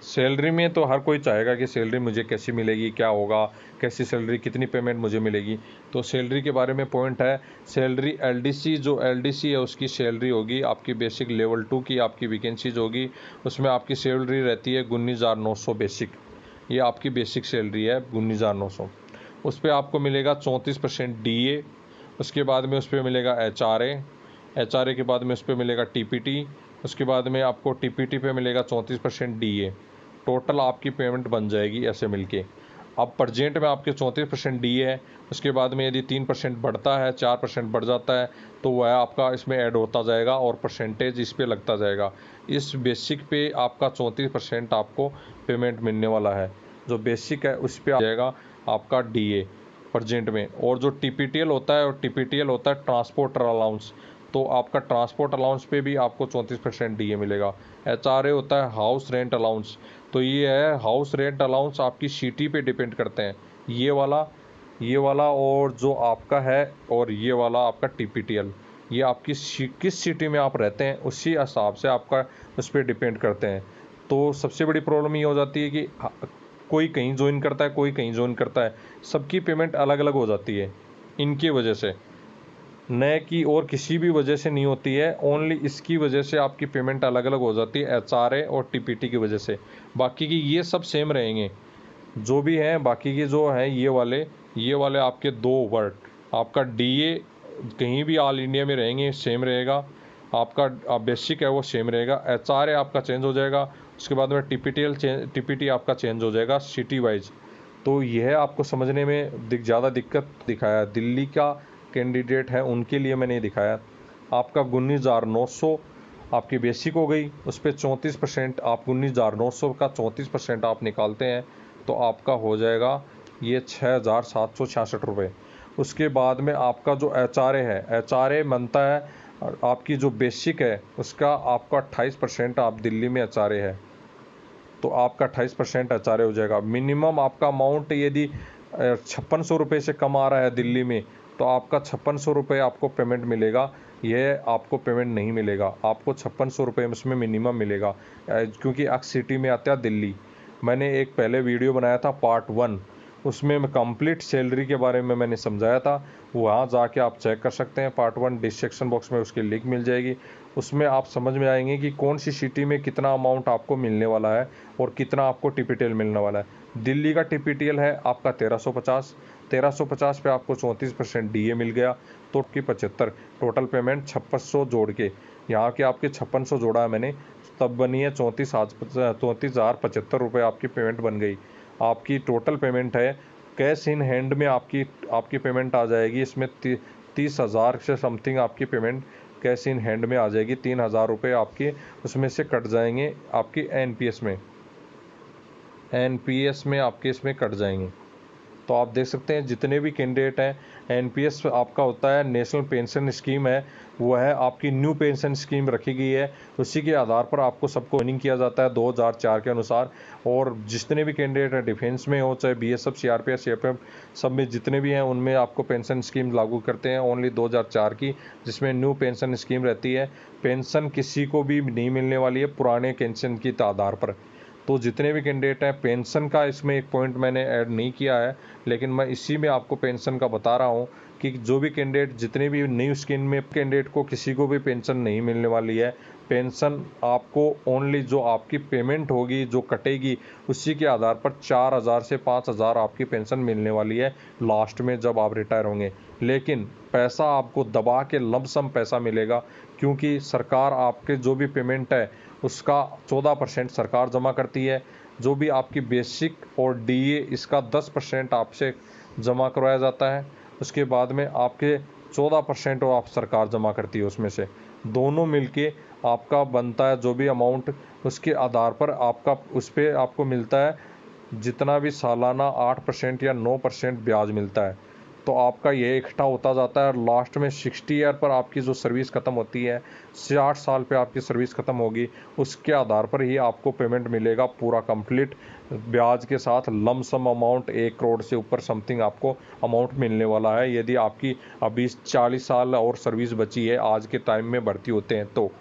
सैलरी में तो हर कोई चाहेगा कि सैलरी मुझे कैसी मिलेगी, क्या होगा, कैसी सैलरी, कितनी पेमेंट मुझे मिलेगी। तो सैलरी के बारे में पॉइंट है, सैलरी एलडीसी जो एलडीसी है उसकी सैलरी होगी आपकी बेसिक लेवल 2 की आपकी वैकेंसीज होगी, उसमें आपकी सैलरी रहती है 19,900 बेसिक। ये आपकी बेसिक सैलरी है 19,900। उस पर आपको मिलेगा 34% डीए उसके बाद में उस पर मिलेगा HRA के बाद में उस पर मिलेगा TPT, उसके बाद में आपको TPT पे मिलेगा 34% DA। टोटल आपकी पेमेंट बन जाएगी ऐसे मिलके। अब प्रजेंट में आपके 34% DA है, उसके बाद में यदि 3% बढ़ता है, 4% बढ़ जाता है, तो वह आपका इसमें ऐड होता जाएगा और परसेंटेज इस पे लगता जाएगा। इस बेसिक पे आपका 34% आपको पेमेंट मिलने वाला है। जो बेसिक है उस पे आ जाएगा आपका DA प्रजेंट में। और जो TPTL होता है, और TPTL होता है ट्रांसपोर्टर अलाउंस, तो आपका ट्रांसपोर्ट अलाउंस पे भी आपको 34% DA मिलेगा। HRA होता है हाउस रेंट अलाउंस, तो ये है हाउस रेंट अलाउंस आपकी सिटी पे डिपेंड करते हैं, ये वाला और जो आपका है, और ये वाला आपका TPTL, ये आपकी किस सिटी में आप रहते हैं उसी हिसाब से आपका उस पर डिपेंड करते हैं। तो सबसे बड़ी प्रॉब्लम ये हो जाती है कि कोई कहीं ज्वाइन करता है, कोई कहीं ज्वाइन करता है, सबकी पेमेंट अलग अलग हो जाती है इनकी वजह से, न कि और किसी भी वजह से नहीं होती है। ओनली इसकी वजह से आपकी पेमेंट अलग अलग हो जाती है, HRA और TPT की वजह से। बाकी की ये सब सेम रहेंगे जो भी हैं, बाकी के जो हैं ये वाले आपके दो वर्ड। आपका DA कहीं भी ऑल इंडिया में रहेंगे सेम रहेगा, आपका बेसिक है वो सेम रहेगा। HRA आपका चेंज हो जाएगा, उसके बाद में TPT आपका चेंज हो जाएगा सिटी वाइज। तो यह आपको समझने में ज़्यादा दिक्कत दिखाया। दिल्ली का कैंडिडेट है उनके लिए मैंने दिखाया। आपका 19,900 आपकी बेसिक हो गई, उस पर 34%, आप 19,900 का 34% आप निकालते हैं तो आपका हो जाएगा ये 6,766 रुपये। उसके बाद में आपका जो HRA है, HRA बनता है आपकी जो बेसिक है उसका आपका 28% आप दिल्ली में HRA है, तो आपका 28% HRA हो जाएगा। मिनिमम आपका अमाउंट यदि 5600 रुपये से कम आ रहा है दिल्ली में, तो आपका 5600 रुपये आपको पेमेंट मिलेगा। यह आपको पेमेंट नहीं मिलेगा, आपको 5600 रुपये उसमें मिनिमम मिलेगा, क्योंकि एक्स सिटी में आता है दिल्ली। मैंने एक पहले वीडियो बनाया था पार्ट 1, उसमें मैं कंप्लीट सैलरी के बारे में मैंने समझाया था, वहाँ जाके आप चेक कर सकते हैं। पार्ट 1 डिस्क्रिप्शन बॉक्स में उसकी लिंक मिल जाएगी, उसमें आप समझ में आएंगे कि कौन सी सिटी में कितना अमाउंट आपको मिलने वाला है और कितना आपको TPTL मिलने वाला है। दिल्ली का TPTL है आपका 1350 पे आपको 34% DA मिल गया, तो की 75 टोटल पेमेंट 5600 जोड़ के, यहाँ के आपके 5600 जोड़ा है मैंने, तब बनी है 34,075 रुपये आपकी पेमेंट बन गई। आपकी टोटल पेमेंट है कैश इन हैंड में आपकी पेमेंट आ जाएगी इसमें 30,000 से समथिंग आपकी पेमेंट कैश इन हैंड में आ जाएगी। 3,000 रुपये आपके उसमें से कट जाएंगे आपकी एनपीएस में आपके इसमें कट जाएंगे। तो आप देख सकते हैं जितने भी कैंडिडेट हैं, एनपीएस आपका होता है नेशनल पेंशन स्कीम है, वो है आपकी न्यू पेंशन स्कीम रखी गई है, उसी के आधार पर आपको सबको ज्वाइनिंग किया जाता है 2004 के अनुसार। और जितने भी कैंडिडेट हैं डिफेंस में हो, चाहे BSF CRPF CFM, सब में जितने भी हैं उनमें आपको पेंशन स्कीम लागू करते हैं ओनली 2004 की, जिसमें न्यू पेंशन स्कीम रहती है। पेंशन किसी को भी नहीं मिलने वाली है पुराने पेंशन के आधार पर। तो जितने भी कैंडिडेट हैं, पेंशन का इसमें एक पॉइंट मैंने ऐड नहीं किया है, लेकिन मैं इसी में आपको पेंशन का बता रहा हूँ कि जो भी कैंडिडेट जितने भी न्यू स्कीम में कैंडिडेट को किसी को भी पेंशन नहीं मिलने वाली है। पेंशन आपको ओनली जो आपकी पेमेंट होगी जो कटेगी उसी के आधार पर 4,000 से 5,000 आपकी पेंशन मिलने वाली है लास्ट में जब आप रिटायर होंगे। लेकिन पैसा आपको दबा के लमसम पैसा मिलेगा, क्योंकि सरकार आपके जो भी पेमेंट है उसका 14% सरकार जमा करती है। जो भी आपकी बेसिक और DA इसका 10% आपसे जमा करवाया जाता है। उसके बाद में आपके 14% और आप सरकार जमा करती है, उसमें से दोनों मिलके आपका बनता है जो भी अमाउंट, उसके आधार पर आपका उस पर आपको मिलता है जितना भी सालाना 8% या 9% ब्याज मिलता है। तो आपका ये इकट्ठा होता जाता है, लास्ट में 60 ईयर पर आपकी जो सर्विस ख़त्म होती है, 60 साल पे आपकी सर्विस ख़त्म होगी, उसके आधार पर ही आपको पेमेंट मिलेगा पूरा कंप्लीट ब्याज के साथ। लमसम अमाउंट 1 करोड़ से ऊपर समथिंग आपको अमाउंट मिलने वाला है यदि आपकी अभी 40 साल और सर्विस बची है आज के टाइम में भर्ती होते हैं। तो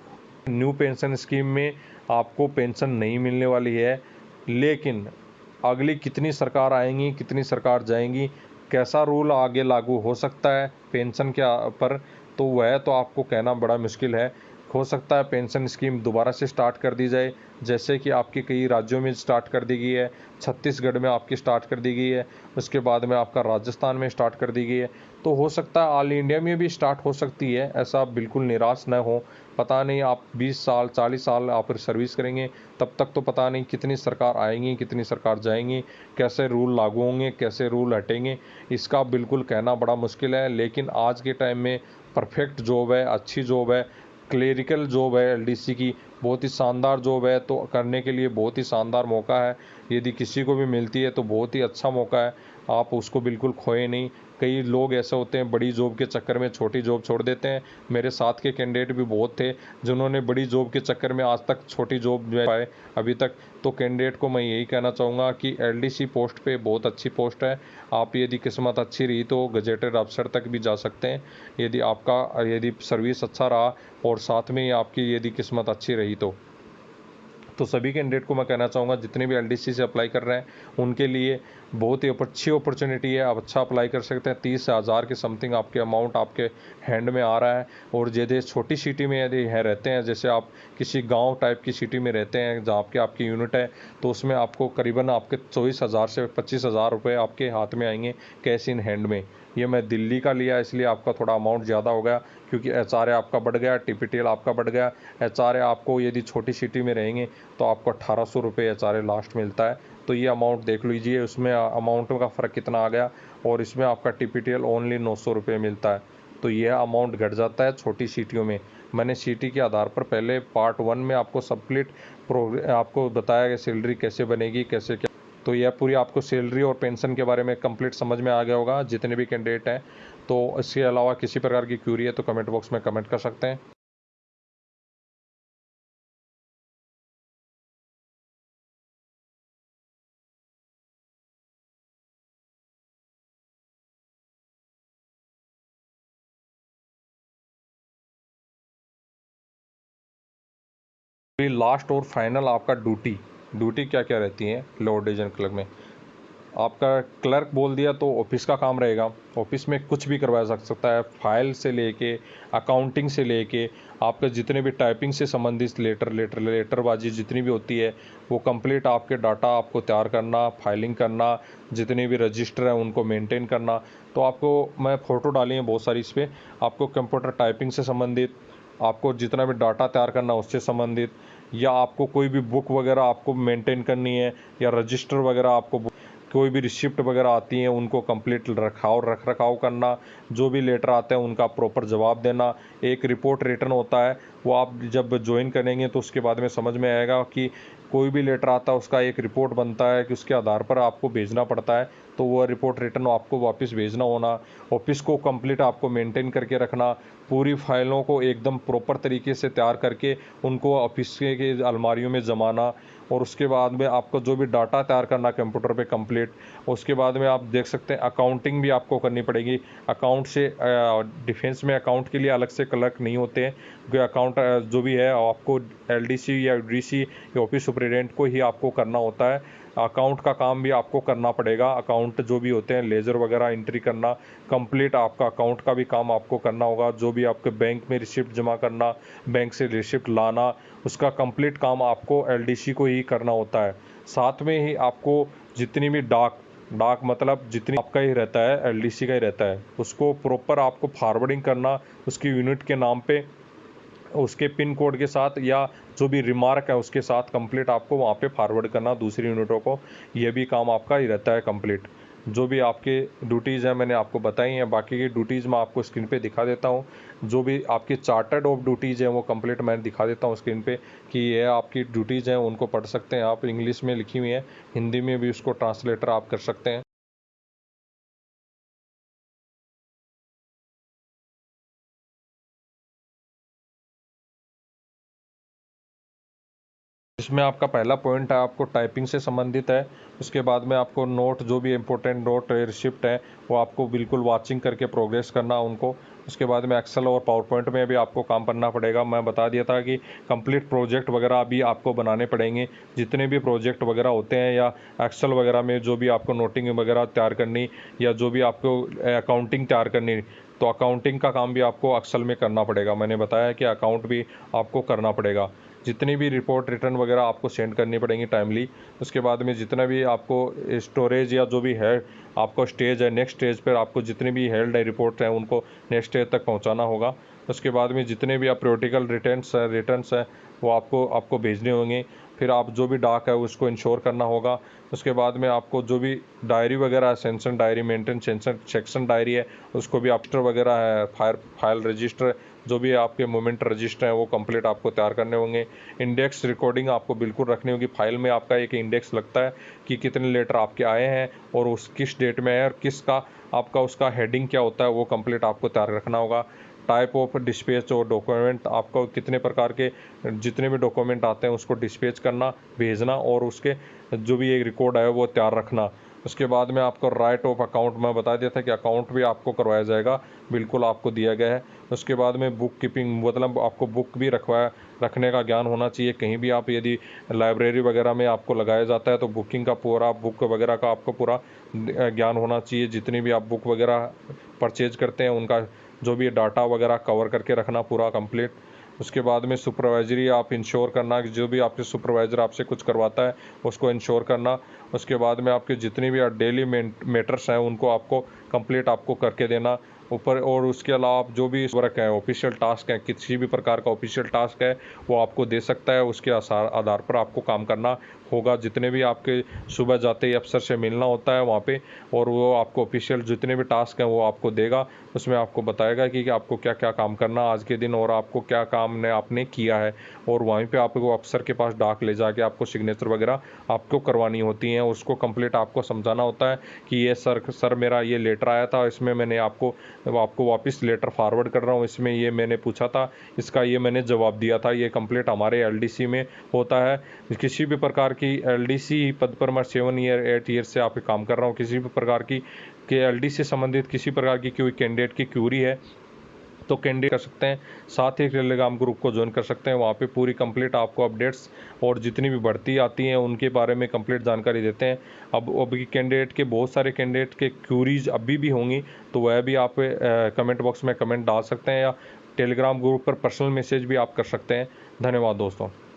न्यू पेंशन स्कीम में आपको पेंशन नहीं मिलने वाली है, लेकिन अगली कितनी सरकार आएंगी, कितनी सरकार जाएंगी, कैसा रूल आगे लागू हो सकता है पेंशन के पर, तो वह तो आपको कहना बड़ा मुश्किल है। हो सकता है पेंशन स्कीम दोबारा से स्टार्ट कर दी जाए, जैसे कि आपके कई राज्यों में स्टार्ट कर दी गई है। छत्तीसगढ़ में आपकी स्टार्ट कर दी गई है, उसके बाद में आपका राजस्थान में स्टार्ट कर दी गई है। तो हो सकता है ऑल इंडिया में भी स्टार्ट हो सकती है, ऐसा आप बिल्कुल निराश न हो। पता नहीं, आप 20 साल 40 साल आप सर्विस करेंगे, तब तक तो पता नहीं कितनी सरकार आएंगी कितनी सरकार जाएंगी, कैसे रूल लागू होंगे कैसे रूल हटेंगे, इसका बिल्कुल कहना बड़ा मुश्किल है। लेकिन आज के टाइम में परफेक्ट जॉब है, अच्छी जॉब है, क्लेरिकल जॉब है एलडीसी की, बहुत ही शानदार जॉब है। तो करने के लिए बहुत ही शानदार मौका है, यदि किसी को भी मिलती है तो बहुत ही अच्छा मौका है, आप उसको बिल्कुल खोए नहीं। कई लोग ऐसे होते हैं बड़ी जॉब के चक्कर में छोटी जॉब छोड़ देते हैं। मेरे साथ के कैंडिडेट भी बहुत थे जिन्होंने बड़ी जॉब के चक्कर में आज तक छोटी जॉब नहीं पाए अभी तक। तो कैंडिडेट को मैं यही कहना चाहूँगा कि एलडीसी पोस्ट पे बहुत अच्छी पोस्ट है, आप यदि किस्मत अच्छी रही तो गजेटेड अफसर तक भी जा सकते हैं, यदि सर्विस अच्छा रहा और साथ में ही आपकी यदि किस्मत अच्छी रही तो सभी कैंडिडेट को मैं कहना चाहूँगा जितने भी एलडीसी से अप्लाई कर रहे हैं उनके लिए बहुत ही अच्छी अपॉर्चुनिटी है, आप अच्छा अप्लाई कर सकते हैं। 30,000 के समथिंग आपके अमाउंट आपके हैंड में आ रहा है। और यदि छोटी सिटी में यदि है रहते हैं, जैसे आप किसी गांव टाइप की सिटी में रहते हैं जहाँ आपकी यूनिट है, तो उसमें आपको करीबन आपके 24,000 से 25,000 रुपये आपके हाथ में आएंगे कैश इन हैंड में। ये मैं दिल्ली का लिया इसलिए आपका थोड़ा अमाउंट ज़्यादा हो गया, क्योंकि एचआरए आपका बढ़ गया, टीपीटीएल आपका बढ़ गया। एचआरए आपको यदि छोटी सिटी में रहेंगे तो आपको 1,800 रुपये एचआरए लास्ट मिलता है। तो ये अमाउंट देख लीजिए, उसमें अमाउंट का फ़र्क कितना आ गया। और इसमें आपका टीपीटीएल ओनली 900 रुपये मिलता है, तो यह अमाउंट घट जाता है छोटी सिटियों में। मैंने सिटी के आधार पर पहले पार्ट 1 में आपको आपको बताया कि सैलरी कैसे बनेगी कैसे क्या। तो यह पूरी आपको सैलरी और पेंशन के बारे में कंप्लीट समझ में आ गया होगा जितने भी कैंडिडेट हैं। तो इसके अलावा किसी प्रकार की क्यूरी है तो कमेंट बॉक्स में कमेंट कर सकते हैं। लास्ट और फाइनल आपका ड्यूटी क्या क्या रहती है लोअर डिवीजन क्लर्क में। आपका क्लर्क बोल दिया तो ऑफिस का काम रहेगा, ऑफिस में कुछ भी करवाया जा सकता है, फाइल से लेके अकाउंटिंग से लेके आपके जितने भी टाइपिंग से संबंधित लेटरबाजी जितनी भी होती है वो कंप्लीट आपके डाटा आपको तैयार करना, फाइलिंग करना, जितने भी रजिस्टर हैं उनको मेंटेन करना। तो आपको मैं फ़ोटो डाली है बहुत सारी इस पर, आपको कंप्यूटर टाइपिंग से संबंधित, आपको जितना भी डाटा तैयार करना उससे संबंधित, या आपको कोई भी बुक वगैरह आपको मेंटेन करनी है, या रजिस्टर वगैरह आपको कोई भी रिसिप्ट वगैरह आती हैं उनको कंप्लीट रख रखाव करना, जो भी लेटर आते हैं उनका प्रॉपर जवाब देना। एक रिपोर्ट रिटर्न होता है, वो आप जब ज्वाइन करेंगे तो उसके बाद में समझ में आएगा कि कोई भी लेटर आता है उसका एक रिपोर्ट बनता है कि उसके आधार पर आपको भेजना पड़ता है। तो वो रिपोर्ट रिटर्न आपको वापस भेजना होना, ऑफिस को कंप्लीट आपको मेंटेन करके रखना, पूरी फाइलों को एकदम प्रॉपर तरीके से तैयार करके उनको ऑफिस के अलमारियों में जमाना। और उसके बाद में आपको जो भी डाटा तैयार करना कंप्यूटर पे कंप्लीट। उसके बाद में आप देख सकते हैं अकाउंटिंग भी आपको करनी पड़ेगी। अकाउंट से डिफेंस में अकाउंट के लिए अलग से क्लर्क नहीं होते हैं, क्योंकि अकाउंट जो भी है आपको एलडीसी या डीसी या ऑफिस सुपरिटेंडेंट को ही आपको करना होता है। अकाउंट का काम भी आपको करना पड़ेगा, अकाउंट जो भी होते हैं लेजर वगैरह एंट्री करना, कंप्लीट आपका अकाउंट का भी काम आपको करना होगा। जो भी आपके बैंक में रिसिप्ट जमा करना, बैंक से रिसिप्ट लाना, उसका कंप्लीट काम आपको एलडीसी को ही करना होता है। साथ में ही आपको जितनी भी डाक मतलब जितनी आपका ही रहता है एलडीसी का ही रहता है, उसको प्रॉपर आपको फॉरवर्डिंग करना उसकी यूनिट के नाम पे, उसके पिन कोड के साथ, या जो भी रिमार्क है उसके साथ कंप्लीट आपको वहाँ पे फॉरवर्ड करना दूसरी यूनिटों को। ये भी काम आपका ही रहता है कंप्लीट। जो भी आपके ड्यूटीज़ हैं मैंने आपको बताई हैं, बाकी की ड्यूटीज़ मैं आपको स्क्रीन पे दिखा देता हूँ। जो भी आपकी चार्टर्ड ऑफ ड्यूटीज़ हैं वो कंप्लीट मैं दिखा देता हूँ स्क्रीन पे कि ये आपकी ड्यूटीज़ हैं, उनको पढ़ सकते हैं आप। इंग्लिश में लिखी हुई हैं, हिंदी में भी उसको ट्रांसलेटर आप कर सकते हैं। इसमें आपका पहला पॉइंट है आपको टाइपिंग से संबंधित है। उसके बाद में आपको नोट, जो भी इम्पोर्टेंट नोट रिसिप्ट है वो आपको बिल्कुल वाचिंग करके प्रोग्रेस करना उनको। उसके बाद में एक्सेल और पावर पॉइंट में भी आपको काम करना पड़ेगा। मैं बता दिया था कि कंप्लीट प्रोजेक्ट वगैरह भी आपको बनाने पड़ेंगे, जितने भी प्रोजेक्ट वगैरह होते हैं, या एक्सेल वगैरह में जो भी आपको नोटिंग वगैरह तैयार करनी, या जो भी आपको अकाउंटिंग तैयार करनी, तो अकाउंटिंग का काम भी आपको एक्सेल में करना पड़ेगा। मैंने बताया कि अकाउंट भी आपको करना पड़ेगा। जितनी भी रिपोर्ट रिटर्न वगैरह आपको सेंड करनी पड़ेंगी टाइमली। उसके बाद में जितना भी आपको स्टोरेज या जो भी है आपको स्टेज है, नेक्स्ट स्टेज पर आपको जितनी भी हेल्ड है रिपोर्ट हैं उनको नेक्स्ट स्टेज तक पहुंचाना होगा। उसके बाद में जितने भी आप प्रोटिकल रिटर्न्स है वो आपको भेजने होंगे। फिर आप जो भी डाक है उसको इंश्योर करना होगा। उसके बाद में आपको जो भी डायरी वगैरह है, sanction diary, maintain section diary है, उसको भी आप वगैरह है, फाइल रजिस्टर, जो भी आपके मूवमेंट रजिस्टर हैं वो कंप्लीट आपको तैयार करने होंगे। इंडेक्स रिकॉर्डिंग आपको बिल्कुल रखनी होगी। फाइल में आपका एक इंडेक्स लगता है कि कितने लेटर आपके आए हैं और उस किस डेट में है और किसका आपका उसका हेडिंग क्या होता है, वो कंप्लीट आपको तैयार रखना होगा। टाइप ऑफ डिस्पैच और डॉक्यूमेंट, आपको कितने प्रकार के जितने भी डॉक्यूमेंट आते हैं उसको डिस्पैच करना, भेजना और उसके जो भी एक रिकॉर्ड है वो तैयार रखना। उसके बाद में आपको राइट ऑफ अकाउंट, मैं बता दिया था कि अकाउंट भी आपको करवाया जाएगा, बिल्कुल आपको दिया गया है। उसके बाद में बुक कीपिंग, मतलब आपको बुक भी रखने का ज्ञान होना चाहिए। कहीं भी आप यदि लाइब्रेरी वगैरह में आपको लगाया जाता है तो बुकिंग का पूरा, बुक वगैरह का आपको पूरा ज्ञान होना चाहिए। जितनी भी आप बुक वगैरह परचेज करते हैं उनका जो भी डाटा वगैरह कवर करके रखना पूरा कंप्लीट। उसके बाद में सुपरवाइजरी आप इंश्योर करना कि जो भी आपके सुपरवाइज़र आपसे कुछ करवाता है उसको इंश्योर करना। उसके बाद में आपके जितने भी डेली मैटर्स हैं उनको आपको कंप्लीट आपको करके देना ऊपर। और उसके अलावा आप जो भी वर्क है, ऑफिशियल टास्क है, किसी भी प्रकार का ऑफिशियल टास्क है वो आपको दे सकता है, उसके आधार पर आपको काम करना होगा। जितने भी आपके सुबह जाते ही अफसर से मिलना होता है वहाँ पे, और वो आपको ऑफिशियल जितने भी टास्क हैं वो आपको देगा। उसमें आपको बताएगा कि आपको क्या क्या काम करना आज के दिन और आपको क्या काम ने आपने किया है। और वहीं पे आपको अफसर के पास डाक ले जाके आपको सिग्नेचर वगैरह आपको करवानी होती हैं। उसको कंप्लीट आपको समझाना होता है कि ये सर मेरा ये लेटर आया था, इसमें मैंने आपको वापस लेटर फॉरवर्ड कर रहा हूँ, इसमें ये मैंने पूछा था, इसका ये मैंने जवाब दिया था। ये कंप्लीट हमारे एलडीसी में होता है। किसी भी प्रकार की एलडीसी पद पर मैं 7 ईयर 8 ईयर से आप काम कर रहा हूँ। किसी भी प्रकार की एलडीसी से संबंधित किसी प्रकार की कोई कैंडिडेट की क्यूरी है तो कैंडिडेट कर सकते हैं। साथ ही टेलीग्राम ग्रुप को ज्वाइन कर सकते हैं। वहाँ पे पूरी कंप्लीट आपको अपडेट्स और जितनी भी भर्ती आती हैं उनके बारे में कंप्लीट जानकारी देते हैं। अब कैंडिडेट के बहुत सारे कैंडिडेट के क्यूरीज अभी भी होंगी तो वह भी आप कमेंट बॉक्स में कमेंट डाल सकते हैं या टेलीग्राम ग्रुप पर पर्सनल मैसेज भी आप कर सकते हैं। धन्यवाद दोस्तों।